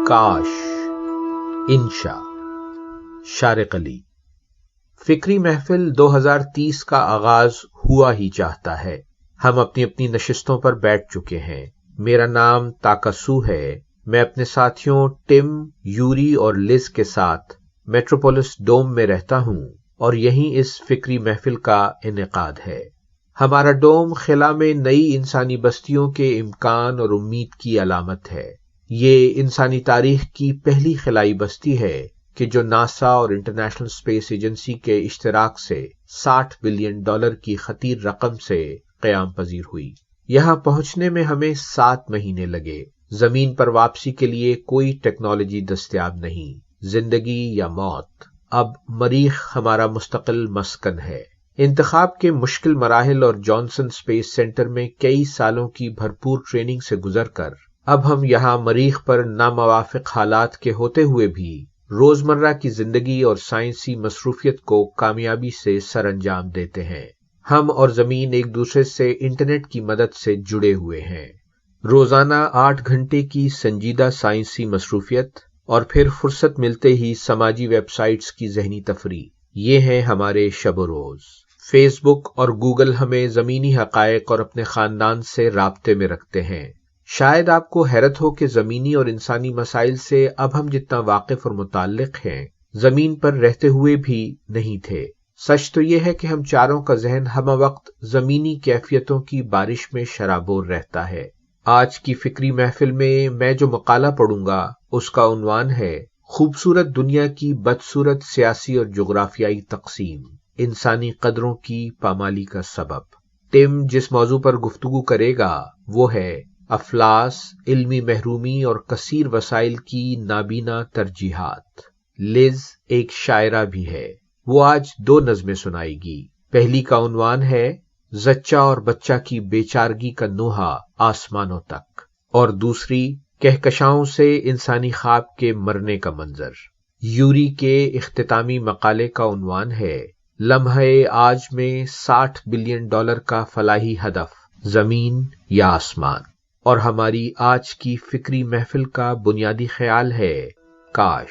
کاش، انشا، شارق علی۔ فکری محفل 2030 کا آغاز ہوا ہی چاہتا ہے۔ ہم اپنی اپنی نشستوں پر بیٹھ چکے ہیں۔ میرا نام تاکاسو ہے۔ میں اپنے ساتھیوں ٹم، یوری اور لز کے ساتھ میٹروپولس ڈوم میں رہتا ہوں اور یہیں اس فکری محفل کا انعقاد ہے۔ ہمارا ڈوم خلا میں نئی انسانی بستیوں کے امکان اور امید کی علامت ہے۔ یہ انسانی تاریخ کی پہلی خلائی بستی ہے کہ جو ناسا اور انٹرنیشنل اسپیس ایجنسی کے اشتراک سے $60 بلین کی خطیر رقم سے قیام پذیر ہوئی۔ یہاں پہنچنے میں ہمیں 7 مہینے لگے۔ زمین پر واپسی کے لیے کوئی ٹیکنالوجی دستیاب نہیں۔ زندگی یا موت۔ اب مریخ ہمارا مستقل مسکن ہے۔ انتخاب کے مشکل مراحل اور جانسن اسپیس سینٹر میں کئی سالوں کی بھرپور ٹریننگ سے گزر کر اب ہم یہاں مریخ پر ناموافق حالات کے ہوتے ہوئے بھی روزمرہ کی زندگی اور سائنسی مصروفیت کو کامیابی سے سر انجام دیتے ہیں۔ ہم اور زمین ایک دوسرے سے انٹرنیٹ کی مدد سے جڑے ہوئے ہیں۔ روزانہ 8 گھنٹے کی سنجیدہ سائنسی مصروفیت اور پھر فرصت ملتے ہی سماجی ویب سائٹس کی ذہنی تفریح، یہ ہیں ہمارے شب و روز۔ فیس بک اور گوگل ہمیں زمینی حقائق اور اپنے خاندان سے رابطے میں رکھتے ہیں۔ شاید آپ کو حیرت ہو کہ زمینی اور انسانی مسائل سے اب ہم جتنا واقف اور متعلق ہیں، زمین پر رہتے ہوئے بھی نہیں تھے۔ سچ تو یہ ہے کہ ہم چاروں کا ذہن ہمہ وقت زمینی کیفیتوں کی بارش میں شرابور رہتا ہے۔ آج کی فکری محفل میں جو مقالہ پڑھوں گا اس کا عنوان ہے خوبصورت دنیا کی بدصورت سیاسی اور جغرافیائی تقسیم، انسانی قدروں کی پامالی کا سبب۔ ٹم جس موضوع پر گفتگو کرے گا وہ ہے افلاس، علمی محرومی اور کثیر وسائل کی نابینا ترجیحات۔ لز ایک شاعرہ بھی ہے۔ وہ آج 2 نظمیں سنائے گی۔ پہلی کا عنوان ہے زچہ اور بچہ کی بیچارگی کا نوحہ آسمانوں تک، اور دوسری کہکشاؤں سے انسانی خواب کے مرنے کا منظر۔ یوری کے اختتامی مقالے کا عنوان ہے لمحہ آج میں $60 بلین کا فلاحی ہدف، زمین یا آسمان۔ اور ہماری آج کی فکری محفل کا بنیادی خیال ہے کاش۔